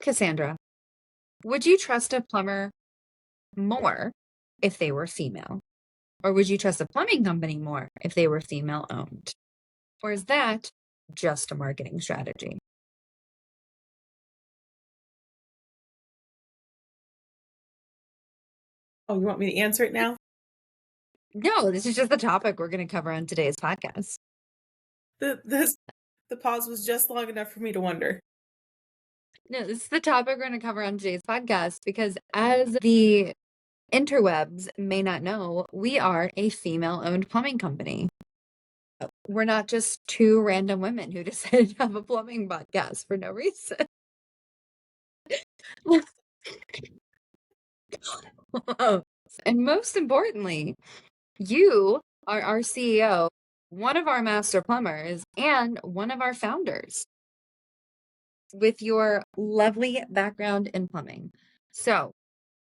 Cassandra, would you trust a plumber more if they were female? Or would you trust a plumbing company more if they were female owned? Or is that just a marketing strategy? Oh, you want me to answer it now? No, this is just the topic we're going to cover on today's podcast. The pause was just long enough for me to wonder. No, this is the topic we're going to cover on today's podcast because, as the interwebs may not know, we are a female owned plumbing company. We're not just two random women who decided to have a plumbing podcast for no reason. And most importantly, you are our CEO, one of our master plumbers, and one of our founders with your lovely background in plumbing. So,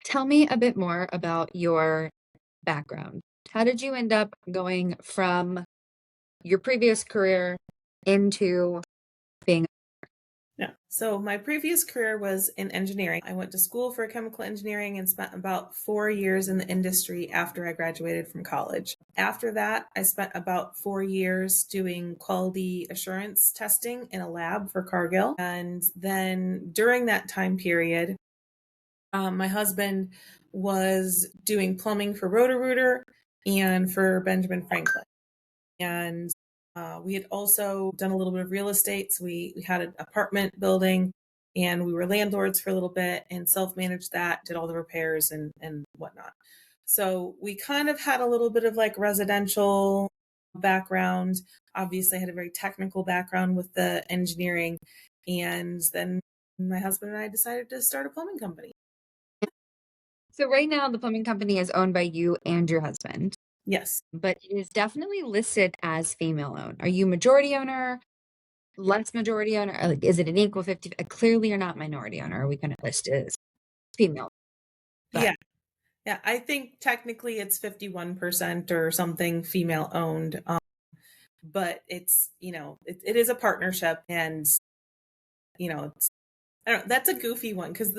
tell me a bit more about your background. How did you end up going from your previous career into being Yeah. So my previous career was in engineering. I went to school for chemical engineering and spent about 4 years in the industry after I graduated from college. After that, I spent about 4 years doing quality assurance testing in a lab for Cargill. And then during that time period, my husband was doing plumbing for Roto-Rooter and for Benjamin Franklin. And we had also done a little bit of real estate. So we had an apartment building and we were landlords for a little bit and self-managed that, did all the repairs and whatnot. So we kind of had a little bit of like residential background. Obviously, I had a very technical background with the engineering. And then my husband and I decided to start a plumbing company. So right now the plumbing company is owned by you and your husband, Yes. but it is definitely listed as female owned. Are you majority owner, less majority owner? Or, like, is it an equal 50? Clearly you're not minority owner. Are we going to list it as female? But Yeah. Yeah. I think technically it's 51% or something female owned. But it's, it is a partnership and, it's, I don't know, that's a goofy one because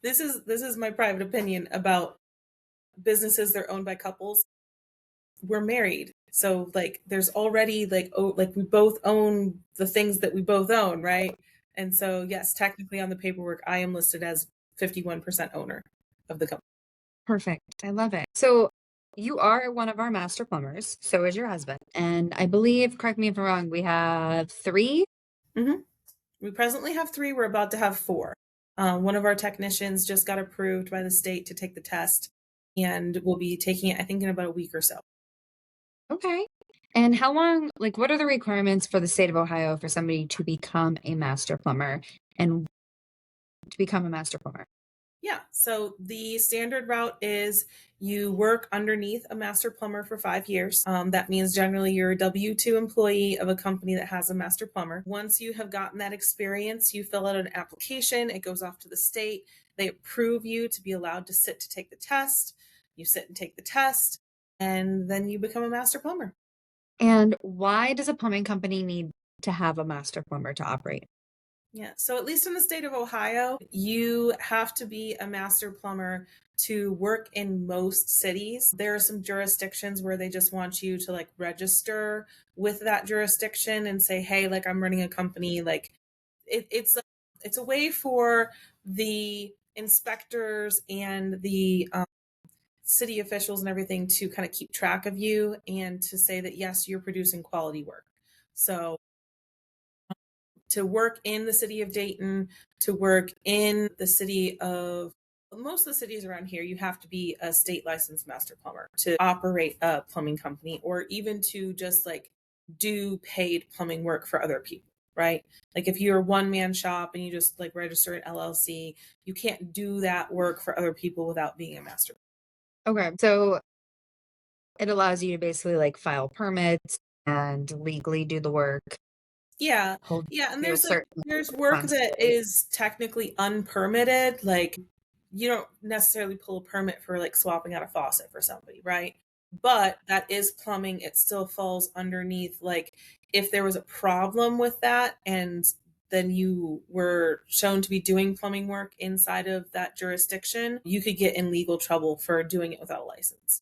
this is my private opinion about businesses that are owned by couples. We're married. So like there's already like like we both own the things that we both own, right? And so yes, technically on the paperwork I am listed as 51% owner of the company. perfect. I love it. So you are one of our master plumbers. So is your husband. And I believe, correct me if I'm wrong, we have three. hmm We presently have three. We're about to have four. One of our technicians just got approved by the state to take the test, and we'll be taking it, I think, in about a week or so. Okay. And how long, like, what are the requirements for the state of Ohio for somebody to become a master plumber and to become a master plumber? Yeah. So the standard route is you work underneath a master plumber for 5 years. That means generally you're a W-2 employee of a company that has a master plumber. Once you have gotten that experience, you fill out an application. It goes off to the state. They approve you to be allowed to sit to take the test. You sit and take the test, and then you become a master plumber. And why does a plumbing company need to have a master plumber to operate? Yeah. So at least in the state of Ohio, you have to be a master plumber to work in most cities. There are some jurisdictions where they just want you to like register with that jurisdiction and say, hey, like I'm running a company. Like it's a way for the inspectors and the city officials and everything to kind of keep track of you and to say that yes, you're producing quality work. So to work in the city of Dayton, to work in the city of most of the cities around here, you have to be a state licensed master plumber to operate a plumbing company or even to just like do paid plumbing work for other people, right? Like if you're a one man shop and you just like register an LLC, you can't do that work for other people without being a master. Okay. So it allows you to basically like file permits and legally do the work, Yeah. hold Yeah, and to a there's like certain there's work that responsibility. is technically unpermitted. Like you don't necessarily pull a permit for like swapping out a faucet for somebody, right? But that is plumbing. It still falls underneath like if there was a problem with that and then you were shown to be doing plumbing work inside of that jurisdiction, you could get in legal trouble for doing it without a license.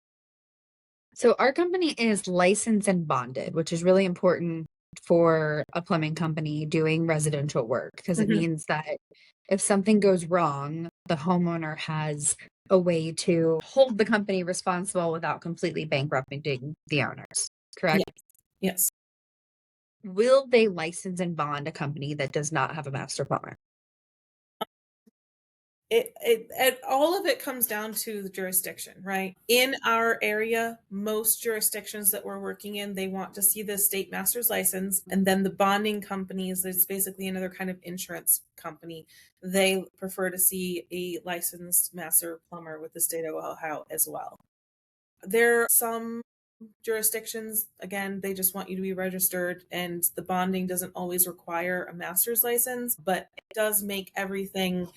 So our company is licensed and bonded, which is really important for a plumbing company doing residential work because it Mhm. means that if something goes wrong, the homeowner has a way to hold the company responsible without completely bankrupting the owners, Yes. correct? Yes. Will they license and bond a company that does not have a master plumber? All of it comes down to the jurisdiction, right? In our area, most jurisdictions that we're working in, they want to see the state master's license, and then the bonding companies, it's basically another kind of insurance company. They prefer to see a licensed master plumber with the state of Ohio as well. There are some jurisdictions, again, they just want you to be registered, and the bonding doesn't always require a master's license, but it does make everything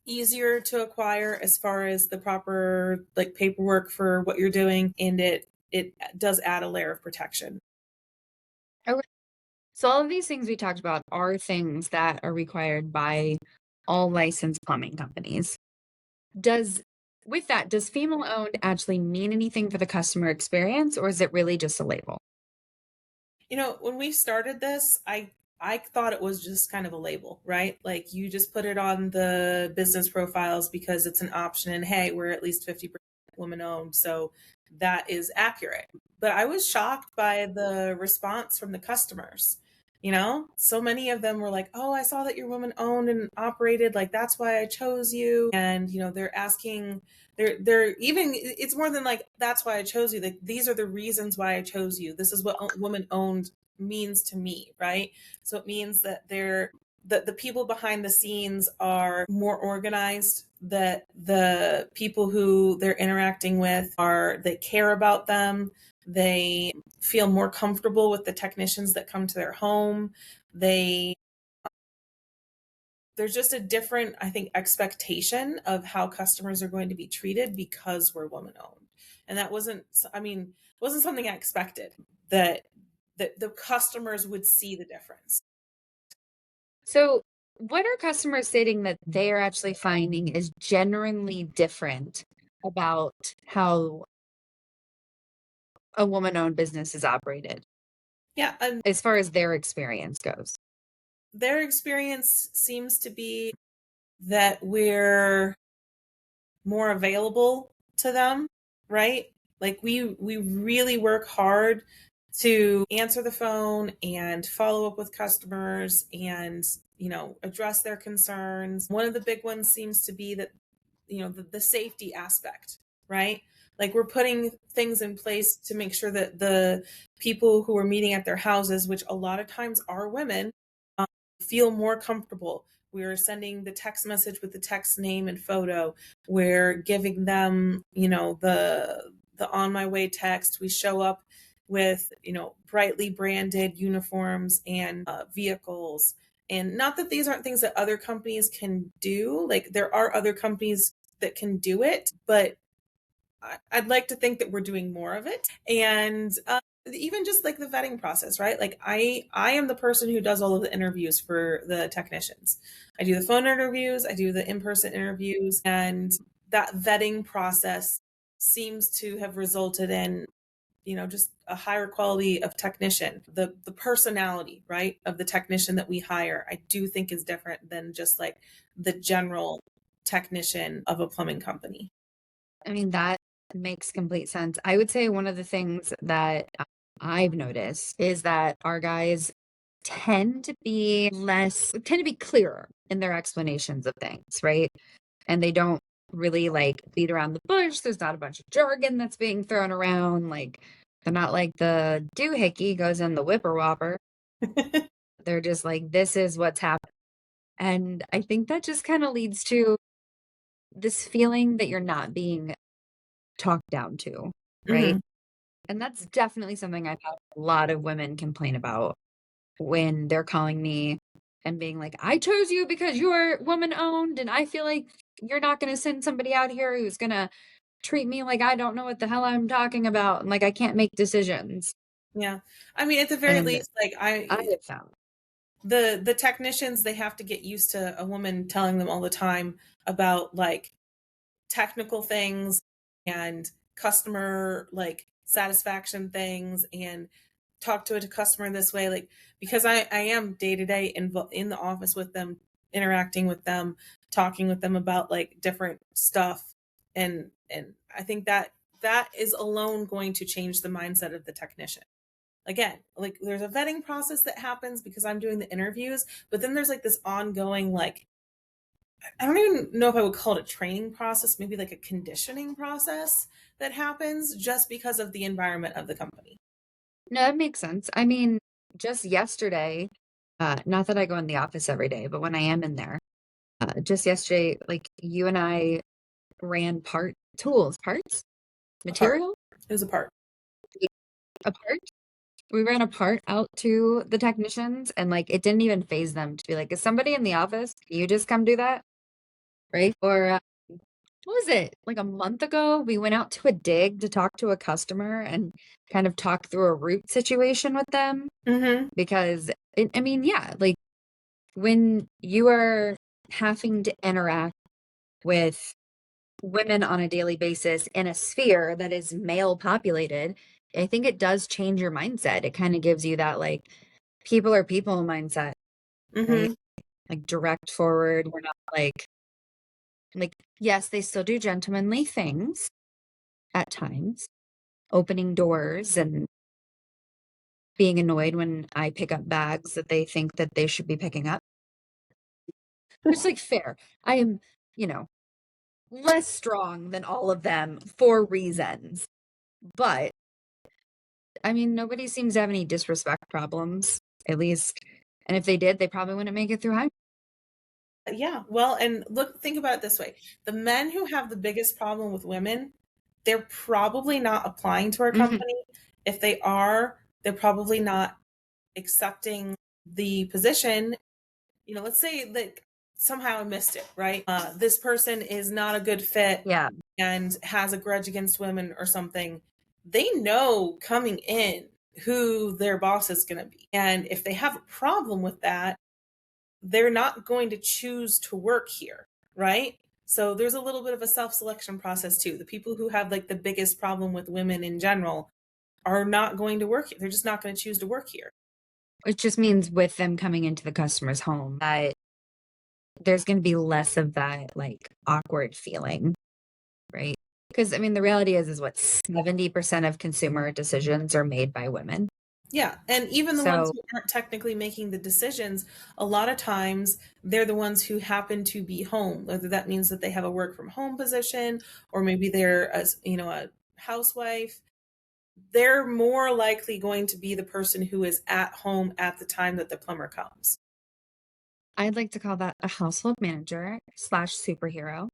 easier to acquire as far as the proper like paperwork for what you're doing, and it does add a layer of protection. Okay. So all of these things we talked about are things that are required by all licensed plumbing companies. Does with that, does female owned actually mean anything for the customer experience, or is it really just a label? When we started this, I thought it was just kind of a label, right? Like you just put it on the business profiles because it's an option, and hey, we're at least 50% women owned, so that is accurate. But I was shocked by the response from the customers. So many of them were like, "Oh, I saw that you're woman owned and operated, like that's why I chose you." And they're asking, they're even, it's more than like that's why I chose you. Like these are the reasons why I chose you. This is what woman owned means to me, right? So it means that the people behind the scenes are more organized, that the people who they're interacting with are, they care about them, they feel more comfortable with the technicians that come to their home. They There's just a different, I think, expectation of how customers are going to be treated because we're woman owned. And that wasn't, I mean, wasn't something I expected, that the customers would see the difference. So, what are customers stating that they are actually finding is genuinely different about how a woman owned business is operated Yeah, and as far as their experience goes? their experience seems to be that we're more available to them, right? Like we really work hard to answer the phone and follow up with customers and address their concerns. One of the big ones seems to be that the safety aspect, right? Like we're putting things in place to make sure that the people who are meeting at their houses, which a lot of times are women, um, feel more comfortable. We're sending the text message with the text name and photo. We're giving them the on my way text. We show up with brightly branded uniforms and vehicles. And not that these aren't things that other companies can do, like there are other companies that can do it, but I'd like to think that we're doing more of it. And even just like the vetting process, right? Like I am the person who does all of the interviews for the technicians. I do the phone interviews, I do the in-person interviews, and that vetting process seems to have resulted in just a higher quality of technician. The personality, right, of the technician that we hire, I do think is different than just like the general technician of a plumbing company. I mean, that makes complete sense. I would say one of the things that I've noticed is that our guys tend to be clearer in their explanations of things, right? And they don't really like beat around the bush. There's not a bunch of jargon that's being thrown around. Like they're not like the doohickey goes in the whipper whopper. They're just like, this is what's happening. And I think that just kind of leads to this feeling that you're not being talked down to, right? Hmm. And that's definitely something I've had a lot of women complain about when they're calling me and being like, I chose you because you're woman owned, and I feel like you're not going to send somebody out here who's going to treat me like I don't know what the hell I'm talking about and like I can't make decisions. Yeah, I mean, at the very And least, like I have found. The technicians, they have to get used to a woman telling them all the time about like technical things and customer like satisfaction things, and talk to a customer this way, like because I am day to day in the office with them, interacting with them, talking with them about like different stuff, and I think that that is alone going to change the mindset of the technician. Again, like there's a vetting process that happens because I'm doing the interviews, but then there's like this ongoing like, I don't even know if I would call it a training process, maybe like a conditioning process that happens just because of the environment of the company. No, that makes sense. I mean, just yesterday, not that I go in the office every day, but when I am in there, just yesterday, like you and I ran parts, A part. material, It was a part. a part. We ran a part out to the technicians and like it didn't even phase them to be like, is somebody in the office? Can you just come do that? Right? Or what was it? Like a month ago, we went out to a dig to talk to a customer and kind of talk through a root situation with them Mm-hmm. because I mean, yeah, like when you are having to interact with women on a daily basis in a sphere that is male populated, I think it does change your mindset. It kind of gives you that like people are people mindset, right? Mm-hmm. Like direct forward. We're not like yes, they still do gentlemanly things at times, opening doors and being annoyed when I pick up bags that they think that they should be picking up. It's like fair. I am, you know, less strong than all of them for reasons. But I mean, nobody seems to have any disrespect problems, at least. And if they did, they probably wouldn't make it through high. Yeah. Well, and look, think about it this way. The men who have the biggest problem with women, they're probably not applying to our Mhm. company. If they are, they're probably not accepting the position. You know, let's say like somehow I missed it, right? This person is not a good fit Yeah. and has a grudge against women or something. They know coming in who their boss is going to be. And if they have a problem with that, they're not going to choose to work here, right? So there's a little bit of a self-selection process too. The people who have like the biggest problem with women in general are not going to work here. They're just not going to choose to work here. It just means with them coming into the customer's home that there's going to be less of that like awkward feeling, right? Because I mean, the reality is what 70% of consumer decisions are made by women. Yeah. And even the ones So who aren't technically making the decisions, a lot of times they're the ones who happen to be home, whether that means that they have a work from home position or maybe they're a housewife. They're more likely going to be the person who is at home at the time that the plumber comes. I'd like to call that a household manager slash superhero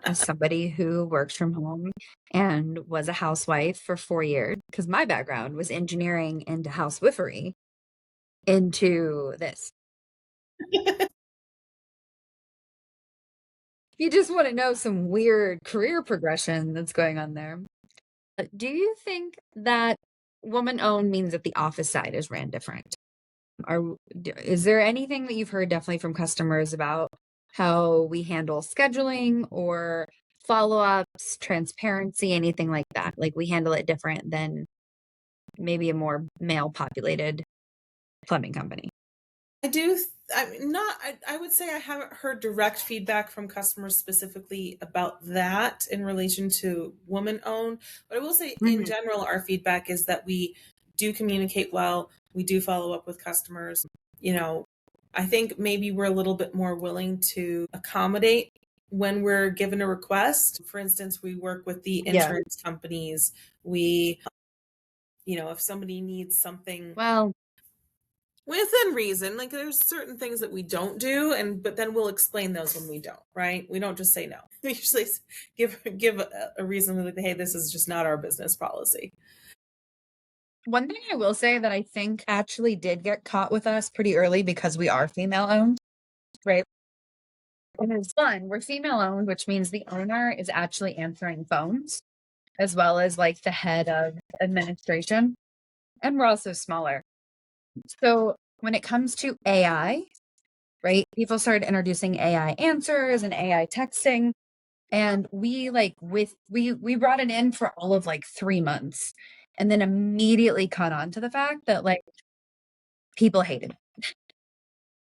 as somebody who works from home and was a housewife for 4 years because my background was engineering into housewifery into this. You just want to know some weird career progression that's going on there. Do you think that woman owned means that the office side is ran different? Is there anything that you've heard definitely from customers about how we handle scheduling or follow-ups, transparency, anything like that? Like we handle it different than maybe a more male populated plumbing company. I do. I mean, not. I would say I haven't heard direct feedback from customers specifically about that in relation to woman owned. But I will say, in Mhm. general, our feedback is that we do communicate well. We do follow up with customers. You know, I think maybe we're a little bit more willing to accommodate when we're given a request. For instance, we work with the Yeah. insurance companies. We, if somebody needs something Well, within reason, like there's certain things that we don't do, and but then we'll explain those when we don't, right? We don't just say no. We usually give a reason like, hey, this is just not our business policy. one thing I will say that I think actually did get caught with us pretty early because we are female owned, right? And it's fun. We're female owned, which means the owner is actually answering phones as well as like the head of administration. And we're also smaller. So when it comes to AI, right? People started introducing AI answers and AI texting. And we brought it in for all of like 3 months and then immediately caught on to the fact that like people hated it.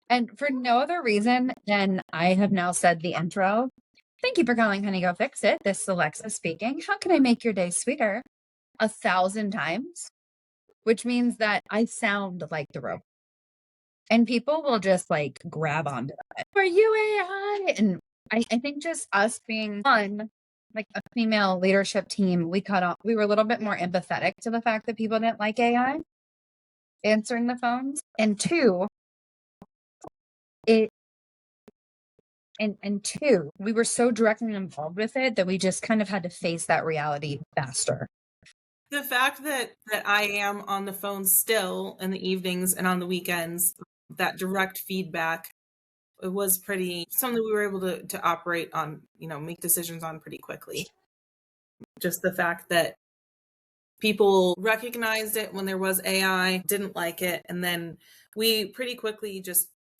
And for no other reason than I have now said the intro. Thank you for calling Honey Go Fix It. This is Alexis speaking. How can I make your day sweeter? 1,000 times, which means that I sound like the robot. And people will just like grab onto that. Are you AI? And I think just us being one, like a female leadership team, we were a little bit more empathetic to the fact that people didn't like AI answering the phones. And two, it and two, we were so directly involved with it that we just kind of had to face that reality faster. The fact that I am on the phone still in the evenings and on the weekends, that direct feedback, it was pretty something we were able to operate on, make decisions on pretty quickly. Just the fact that people recognized it when there was AI, didn't like it, and then we pretty quickly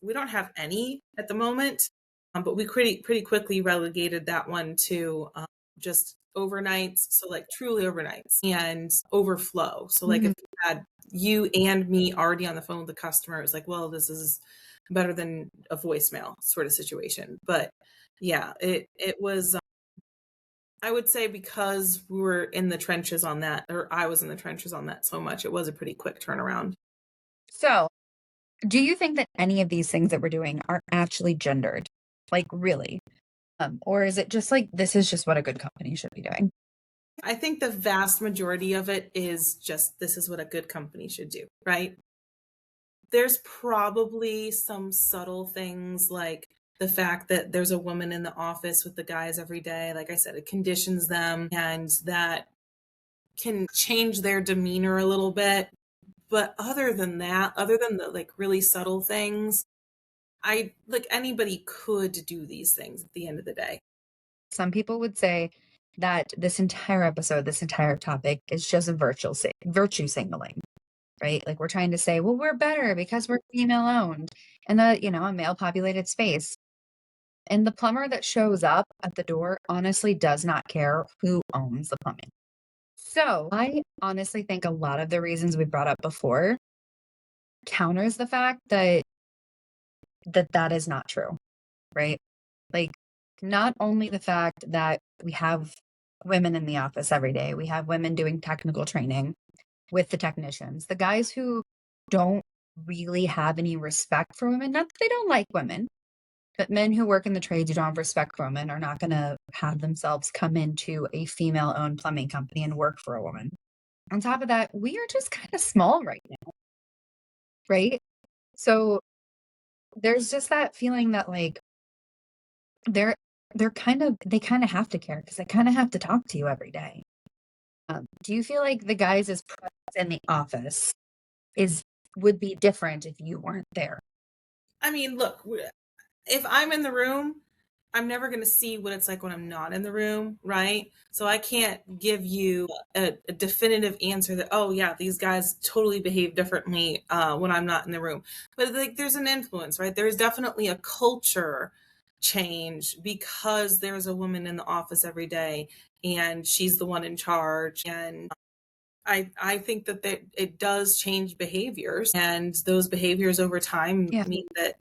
we don't have any at the moment, but we pretty quickly relegated that one to just overnights, so like truly overnights and overflow. So like if we had you and me already on the phone with the customer, it's like, well, this is better than a voicemail sort of situation. But yeah, it was. I would say because we were in the trenches on that, or I was in the trenches on that so much, it was a pretty quick turnaround. So, do you think that any of these things that we're doing are actually gendered? Like, really? Or is it just like this is just what a good company should be doing? I think the vast majority of it is just this is what a good company should do, right? There's probably some subtle things like the fact that there's a woman in the office with the guys every day. Like I said, it conditions them and that can change their demeanor a little bit. But other than that, other than the like really subtle things, I like anybody could do these things at the end of the day. Some people would say that this entire episode, this entire topic is just a virtue signaling, right? Like we're trying to say, well, we're better because we're female owned in a male populated space. And the plumber that shows up at the door honestly does not care who owns the plumbing. So I honestly think a lot of the reasons we brought up before counters the fact that is not true, right? Like, not only the fact that we have women in the office every day, we have women doing technical training with the technicians, the guys who don't really have any respect for women, not that they don't like women, but men who work in the trades who don't have respect for women are not going to have themselves come into a female owned plumbing company and work for a woman. On top of that, we are just kind of small right now, right? So there's just that feeling that like they're they kind of have to care because they kind of have to talk to you every day. Do you feel like the guys' presence in the office is would be different if you weren't there? I mean, look, if I'm in the room, I'm never going to see what it's like when I'm not in the room, right? So I can't give you a definitive answer that, oh, yeah, these guys totally behave differently when I'm not in the room. But like, there's an influence, right? There's definitely a culture change because there's a woman in the office every day and she's the one in charge. And I think that it does change behaviors, and those behaviors over time Yeah. mean that,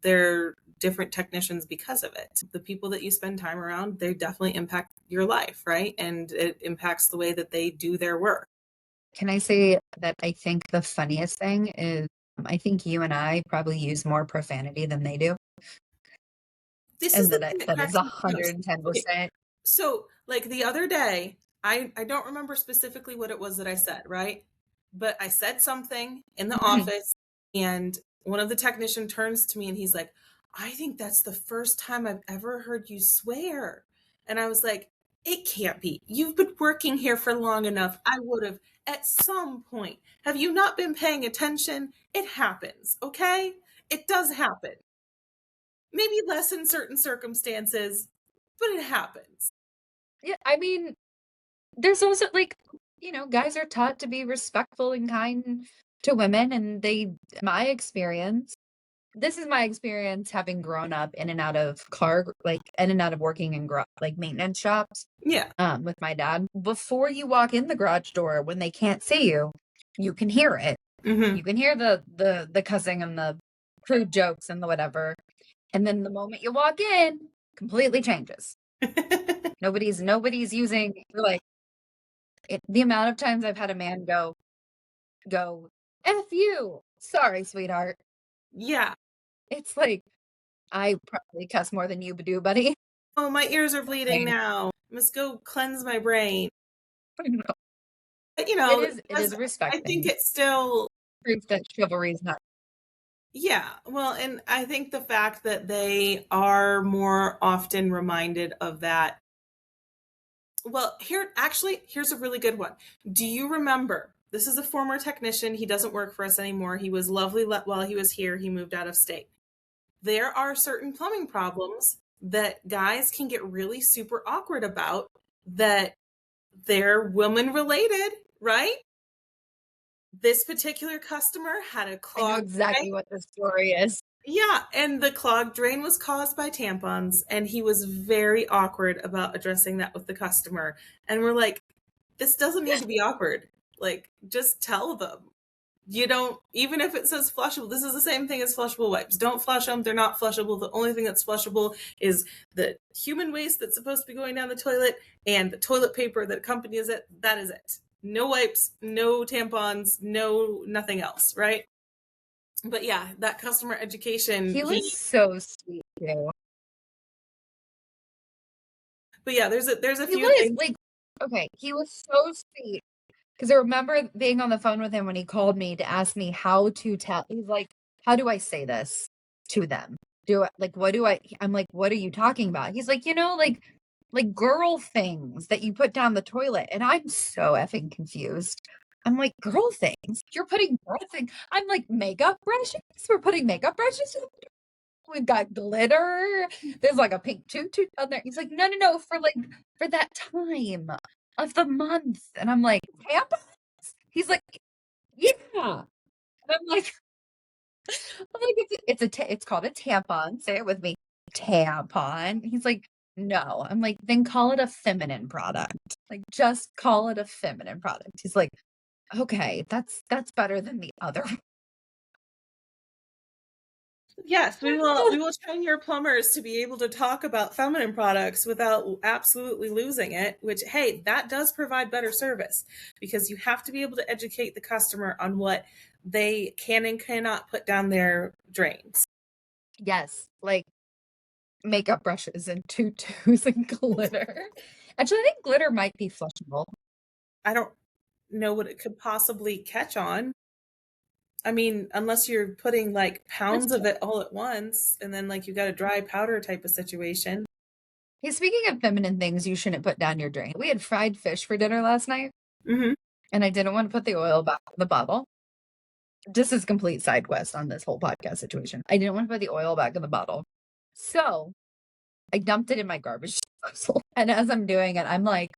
they're different technicians because of it. The people that you spend time around, they definitely impact your life, right? And it impacts the way that they do their work. Can I say that I think the funniest thing is I think you and I probably use more profanity than they do, This is and the that thing that that is cracks me the most. Okay, 110%. so, like the other day, I don't remember specifically what it was that I said, right? But I said something in the Mhm. office, and one of the technician turns to me and he's like, "I think that's the first time I've ever heard you swear." And I was like, "It can't be. You've been working here for long enough. I would have at some point. Have you not been paying attention? It happens, okay? It does happen. Maybe less in certain circumstances, but it happens." Yeah, I mean, there's also like, guys are taught to be respectful and kind to women, and my experience, this is my experience having grown up in and out of in and out of working in like maintenance shops, Yeah. with my dad. Before you walk in the garage door, when they can't see you, you can hear it. Mm-hmm. You can hear the cussing and the crude jokes and the whatever. And then the moment you walk in, completely changes. Nobody's using like the amount of times I've had a man go F you. Sorry, sweetheart. Yeah. It's like I probably cuss more than you do, buddy. Oh, my ears are bleeding now. I must go cleanse my brain. But, It is I think respecting. it's still, Proof that chivalry is not. yeah. Well, and I think the fact that they are more often reminded of that. Well, here's a really good one. Do you remember? This is a former technician. He doesn't work for us anymore. He was lovely while he was here. He moved out of state. There are certain plumbing problems that guys can get really super awkward about that they're woman related, right? This particular customer had a I know clogged drain. exactly what the story is. Yeah, and the clogged drain was caused by tampons, and he was very awkward about addressing that with the customer. And we're like, this doesn't need to be awkward. Like, just tell them. You don't, even if it says flushable, this is the same thing as flushable wipes. Don't flush them. They're not flushable. The only thing that's flushable is the human waste that's supposed to be going down the toilet and the toilet paper that accompanies it. That is it. No wipes, no tampons, no nothing else, right? But yeah, that customer education, He was so sweet too. but yeah, there's a He few was things. like, okay, he was so sweet. Because I remember being on the phone with him when he called me to ask me how to tell. He's like, how do I say this to them? I'm like, what are you talking about? He's like, like girl things that you put down the toilet. And I'm so effing confused. I'm like, girl things? You're putting girl things? I'm like, makeup brushes? We're putting makeup brushes? We've got glitter. There's like a pink tutu on there. He's like, no, no, no, for that time of the month. And I'm like, tampons? He's like, yeah. And it's called a tampon. Say it with me. Tampon. He's like, no. I'm like, then call it a feminine product. Like, just call it a feminine product. He's like, okay, that's better than the other. Yes, we will train your plumbers to be able to talk about feminine products without absolutely losing it, which hey, that does provide better service because you have to be able to educate the customer on what they can and cannot put down their drains. Yes, like makeup brushes and tutus and glitter. Actually, I think glitter might be flushable. I don't know what it could possibly catch on. I mean, unless you're putting like That's pounds of it all at once and then like you got a dry powder type of situation. Hey, speaking of feminine things you shouldn't put down your drain. We had fried fish for dinner last night, Hmm. and I didn't want to put the oil back in the bottle. Just as complete side quest on this whole podcast situation. I didn't want to put the oil back in the bottle. So I dumped it in my garbage disposal. And as I'm doing it, I'm like,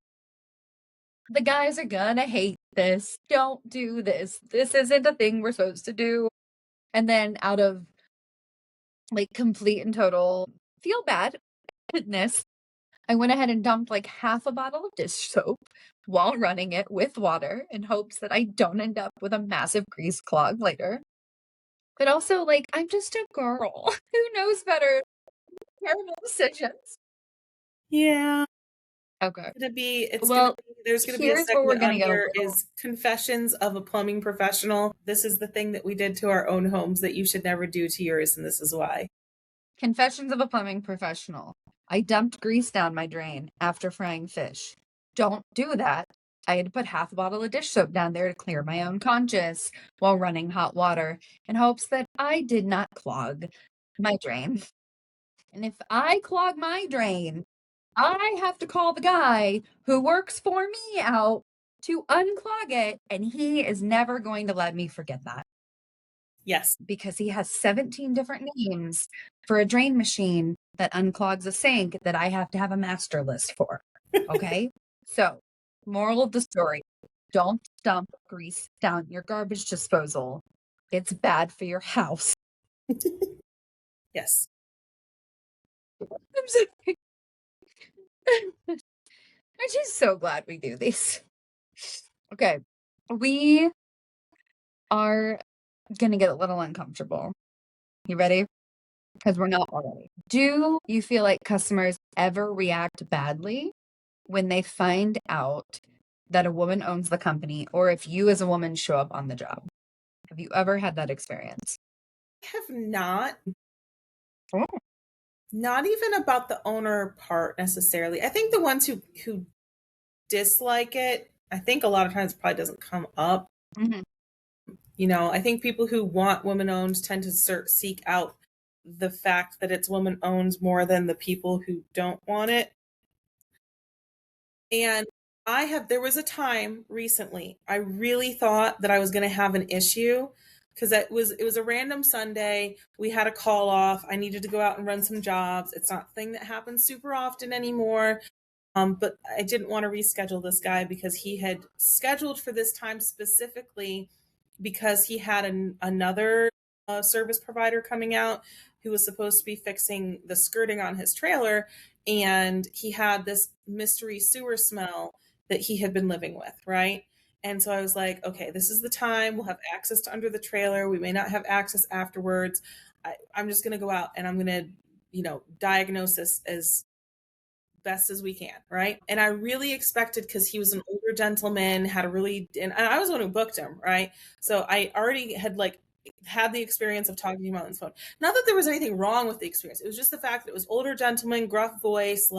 the guys are gonna hate this. Don't do this. This isn't a thing we're supposed to do. And then out of like complete and total feel badness, I went ahead and dumped like half a bottle of dish soap while running it with water in hopes that I don't end up with a massive grease clog later. But also, like, I'm just a girl. Who knows better? Terrible decisions. Yeah. Okay. Well, There's gonna be a here's where we're segment gonna on get a here little is confessions of a plumbing professional. This is the thing that we did to our own homes that you should never do to yours, and this is why. confessions of a plumbing professional. I dumped grease down my drain after frying fish. Don't do that. I had to put half a bottle of dish soap down there to clear my own conscience while running hot water in hopes that I did not clog my drain. And if I clog my drain, I have to call the guy who works for me out to unclog it, and he is never going to let me forget that Yes. because he has 17 different names for a drain machine that unclogs a sink that I have to have a master list for. Okay? So, moral of the story, Don't dump grease down your garbage disposal. It's bad for your house. Yes. I'm sorry. I'm just so glad we do these. Okay. We are gonna get a little uncomfortable. You ready? Because we're not already. Do you feel like customers ever react badly when they find out that a woman owns the company, or if you as a woman show up on the job? Have you ever had that experience? I have not. Oh. Not even about the owner part necessarily. I think the ones who dislike it, I think a lot of times it probably doesn't come up. Mhm. You know, I think people who want women owned tend to seek out the fact that it's woman owned more than the people who don't want it. And there was a time recently, I really thought that I was going to have an issue because it was a random Sunday. We had a call off. I needed to go out and run some jobs. It's not a thing that happens super often anymore. But I didn't want to reschedule this guy because he had scheduled for this time specifically because he had another service provider coming out who was supposed to be fixing the skirting on his trailer. And he had this mystery sewer smell that he had been living with, right? And so I was like, okay, this is the time. We'll have access to under the trailer. We may not have access afterwards. I'm just going to go out and I'm going to, diagnose this as best as we can, right? And I really expected, because he was an older gentleman, had a really, and I was the one who booked him, right? So I already had had the experience of talking to him on his phone. Not that there was anything wrong with the experience. It was just the fact that it was older gentleman, gruff voice,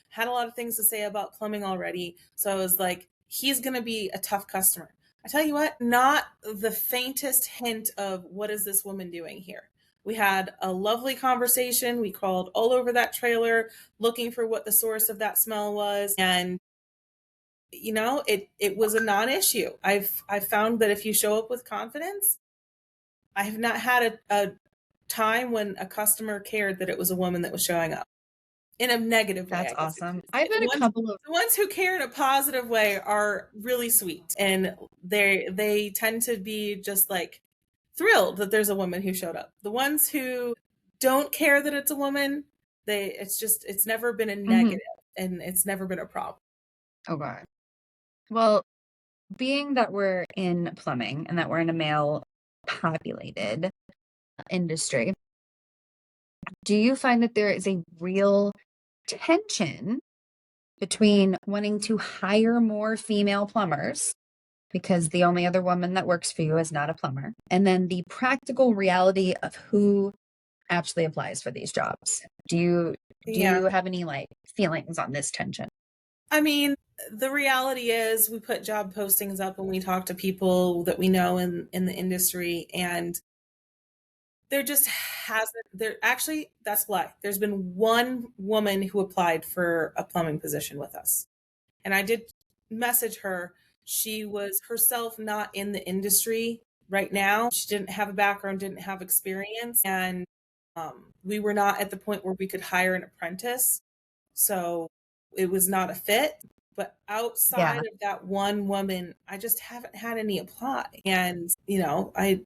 had a lot of things to say about plumbing already. So I was like, he's going to be a tough customer. I tell you what, not the faintest hint of what is this woman doing here. We had a lovely conversation. We crawled all over that trailer looking for what the source of that smell was. And it was a non-issue. I've found that if you show up with confidence, I have not had a time when a customer cared that it was a woman that was showing up in a negative way, That's I guess. awesome. I've had a couple of The ones who care in a positive way are really sweet, and they tend to be just thrilled that there's a woman who showed up. The ones who don't care that it's a woman, it's never been a Mhm. negative, and it's never been a problem. Okay. Well, being that we're in plumbing and that we're in a male populated industry, do you find that there is a real tension between wanting to hire more female plumbers because the only other woman that works for you is not a plumber, and then the practical reality of who actually applies for these jobs? Do you Yeah. have any feelings on this tension? I mean, the reality is we put job postings up and we talk to people that we know in the industry, and there just hasn't there actually that's a lie. There's been one woman who applied for a plumbing position with us. And I did message her. She was herself not in the industry right now. She didn't have a background, didn't have experience, and we were not at the point where we could hire an apprentice. So it was not a fit. But outside Yeah. of that one woman, I just haven't had any apply. And, I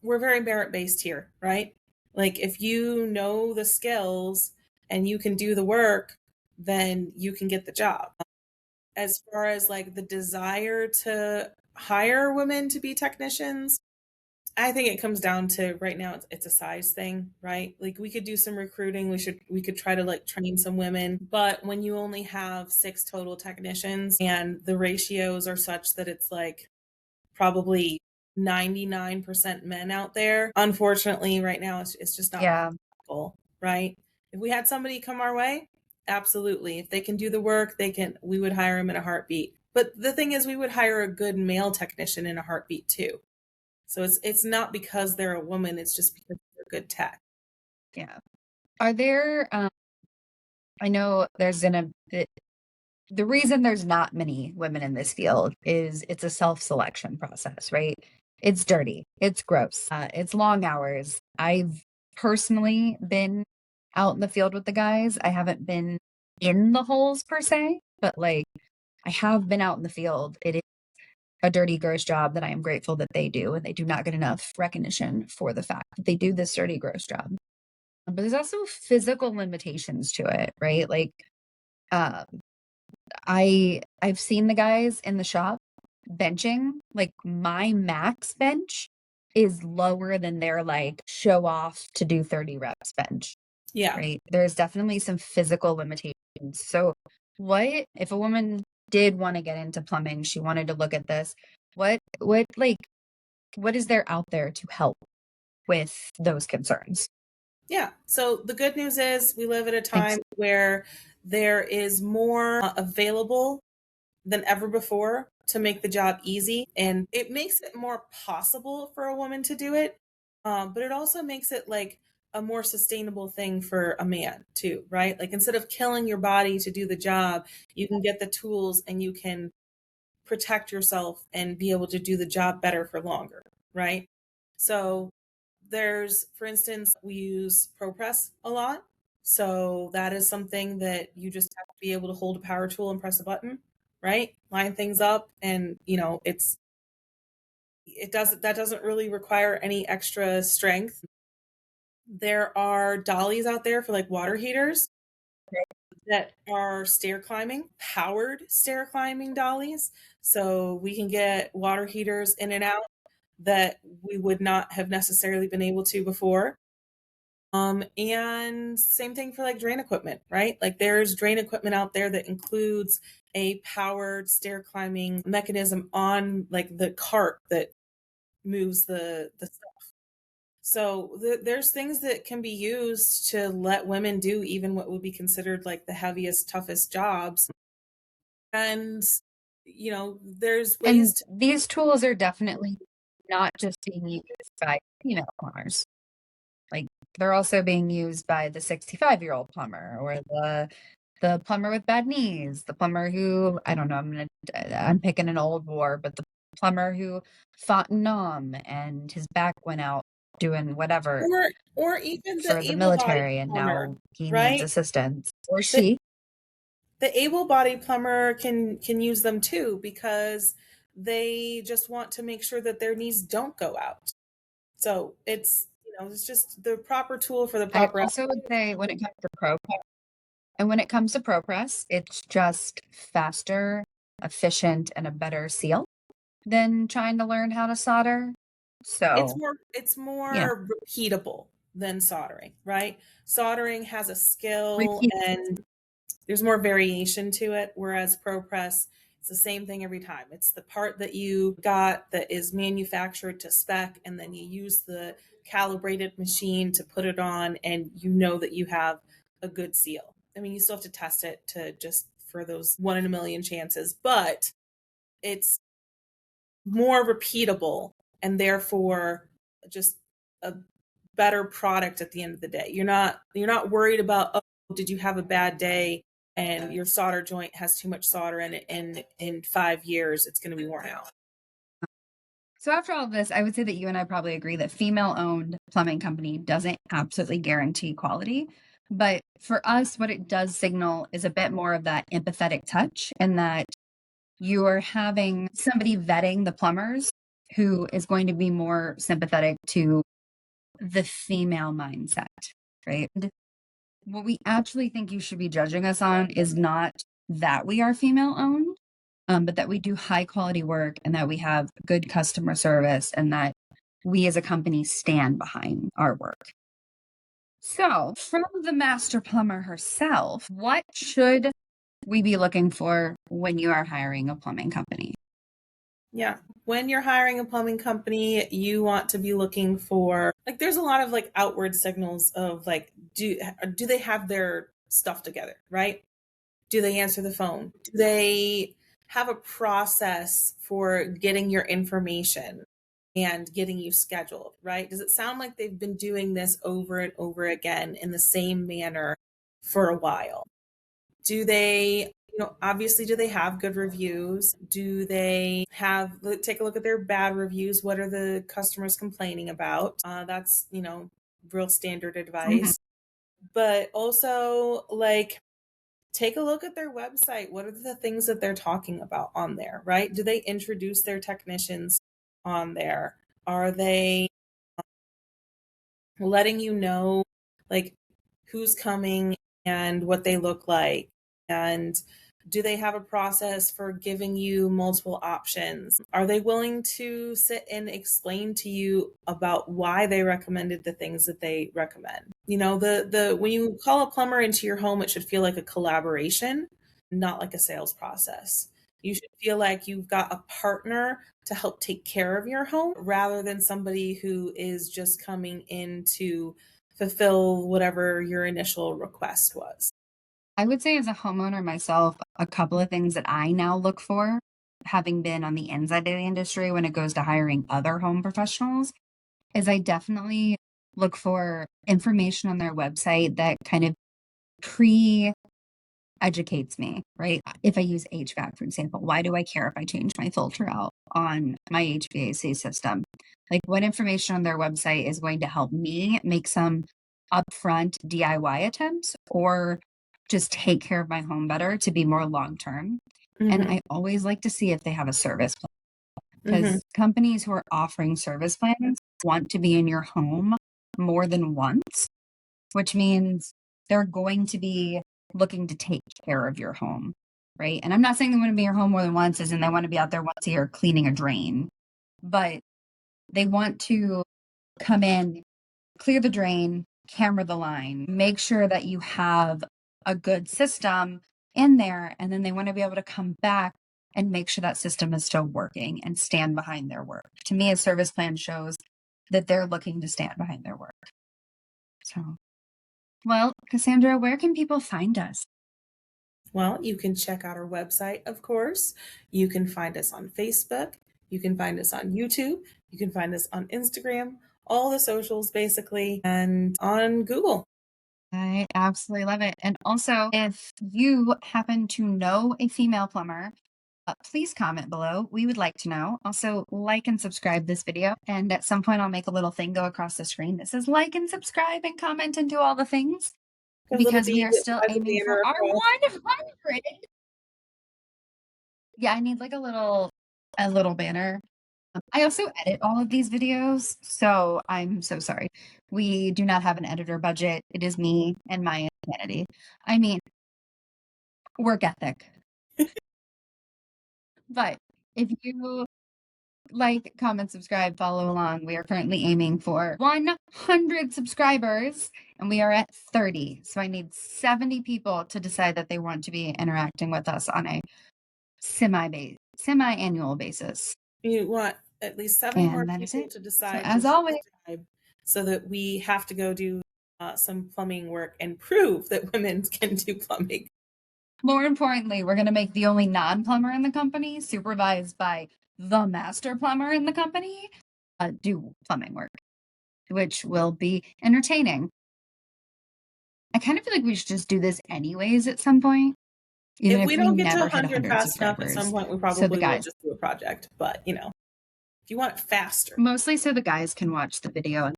we're very merit based here, right? Like if you know the skills and you can do the work, then you can get the job. As far as the desire to hire women to be technicians, I think it comes down to right now it's a size thing, right? Like we could do some recruiting, we could try to train some women, but when you only have 6 total technicians and the ratios are such that it's probably 99% men out there, unfortunately right now it's just not Yeah. practical, right? If we had somebody come our way, absolutely. If they can do the work, we would hire them in a heartbeat. But the thing is we would hire a good male technician in a heartbeat too. So it's not because they're a woman, it's just because they're good tech. Yeah. Are there I know there's the reason there's not many women in this field is it's a self-selection process, right? It's dirty, it's gross, it's long hours. I've personally been out in the field with the guys. I haven't been in the holes per se, but I have been out in the field. It is a dirty, gross job that I am grateful that they do, and they do not get enough recognition for the fact that they do this dirty, gross job. But there's also physical limitations to it, right? Like, um, I've seen the guys in the shop benching, like my max bench is lower than their like show off to do 30 reps bench, Yeah. right? There's definitely some physical limitations. So, what if a woman did want to get into plumbing, she wanted to look at this, what is there out there to help with those concerns? Yeah. So the good news is we live at a Thanks. time where there is more available than ever before to make the job easy. And it makes it more possible for a woman to do it. But it also makes it like a more sustainable thing for a man too, right? Like instead of killing your body to do the job, you can get the tools and you can protect yourself and be able to do the job better for longer, right? So there's, for instance, we use ProPress a lot. So that is something that you just have to be able to hold a power tool and press a button, right? Line things up, and it doesn't that doesn't really require any extra strength. There are dollies out there for like water heaters that are stair climbing, powered stair climbing dollies. So we can get water heaters in and out that we would not have necessarily been able to before. And same thing for like drain equipment, right? Like there's drain equipment out there that includes a powered stair climbing mechanism on like the cart that moves the stuff. So there's things that can be used to let women do even what would be considered like the heaviest, toughest jobs. And there's ways And to. these tools are definitely not just being used by female plumbers. Like, they're also being used by the 65-year-old plumber or the plumber with bad knees, the plumber who, I don't know, I'm picking an old war, but the plumber who fought in Nam and his back went out doing whatever Or even the for the able-bodied military and plumber, now he needs right? assistance. Or The she. the able-bodied plumber can use them too because they just want to make sure that their knees don't go out. So it's just the proper tool for the I proper. also would say when it comes to ProPress, it's just faster, efficient, and a better seal than trying to learn how to solder. It's So, you know, more repeatable than soldering, right? Soldering has a skill repeat. and there's more variation to it, whereas ProPress, it's the same thing every time. It's the part that you got that is manufactured to spec, and then you use the calibrated machine to put it on, and you know that you have a good seal. I mean, you still have to test it to just for those one in a million chances, but it's more repeatable and therefore just a better product at the end of the day. You're not worried about, oh, did you have a bad day and your solder joint has too much solder in it, and in 5 years it's going to be worn out. So after all of this, I would say that you and I probably agree that female-owned plumbing company doesn't absolutely guarantee quality. But for us, what it does signal is a bit more of that empathetic touch, and that you're having somebody vetting the plumbers who is going to be more sympathetic to the female mindset, right? What we actually think you should be judging us on is not that we are female owned, but that we do high quality work and that we have good customer service and that we as a company stand behind our work. So, from the master plumber herself, what should we be looking for when you are hiring a plumbing company? Yeah. When you're hiring a plumbing company, you want to be looking for like there's a lot of like outward signals of like do they have their stuff together, right? Do they answer the phone? Do they have a process for getting your information and getting you scheduled, right? Does it sound like they've been doing this over and over again in the same manner for a while? Do they, obviously, do they have good reviews? Do they take a look at their bad reviews? What are the customers complaining about? That's, real standard Mhm. advice. But also, like, take a look at their website. What are the things that they're talking about on there, right? Do they introduce their technicians on there? Are they letting you know like who's coming and what they look like? And do they have a process for giving you multiple options? Are they willing to sit and explain to you about why they recommended the things that they recommend? You know, the when you call a plumber into your home, it should feel like a collaboration, not like a sales process. You should feel like you've got a partner to help take care of your home rather than somebody who is just coming in to fulfill whatever your initial request was. I would say as a homeowner myself, a couple of things that I now look for, having been on the inside of the industry when it goes to hiring other home professionals, is I definitely look for information on their website that kind of pre educates me, right? If I use HVAC, for example, why do I care if I change my filter out on my HVAC system? Like, what information on their website is going to help me make some upfront DIY attempts or just take care of my home better to be more long term? And Mhm. I always like to see if they have a service plan Mhm. because companies who are offering service plans want to be in your home more than once, which means they're going to be looking to take care of your home, right? And I'm not saying they want to be in your home more than once, as in they want to be out there once a year cleaning a drain, but they want to come in, clear the drain, camera the line, make sure that you have a good system in there, and then they want to be able to come back and make sure that system is still working and stand behind their work. To me, a service plan shows that they're looking to stand behind their work. So, well, Cassandra, where can people find us? Well, you can check out our website, of course. You can find us on Facebook. You can find us on YouTube. You can find us on Instagram, all the socials basically, and on Google. I absolutely love it. And also, if you happen to know a female plumber, please comment below. We would like to know. Also, like and subscribe this video. And at some point, I'll make a little thing go across the screen that says like and subscribe and comment and do all the things A little because we bee are that still flies a aiming for banner our across. 100. Yeah, I need like a little banner. I also edit all of these videos, so I'm so sorry. We do not have an editor budget. It is me and my insanity. I mean, work ethic. But if you like, comment, subscribe, follow along, we are currently aiming for 100 subscribers and we are at 30. So I need 70 people to decide that they want to be interacting with us on a semi-annual basis. You want at least 70 more And that is people it. to So decide to as always, subscribe so that we have to go do some plumbing work and prove that women can do plumbing. more importantly, we're going to make the only non-plumber in the company, supervised by the master plumber in the company, do plumbing work, which will be entertaining. I kind of feel like we should just do this anyways at some point, even If if we we don't get to never hit 100 100 fast enough, at some subscribers. point we So the probably will guys, just do a project. But, you know, if you want it faster, mostly so the guys can watch the video and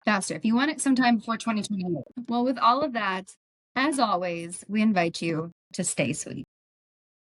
faster. If you want it sometime before 2028. Well, with all of that, as always, we invite you to stay sweet.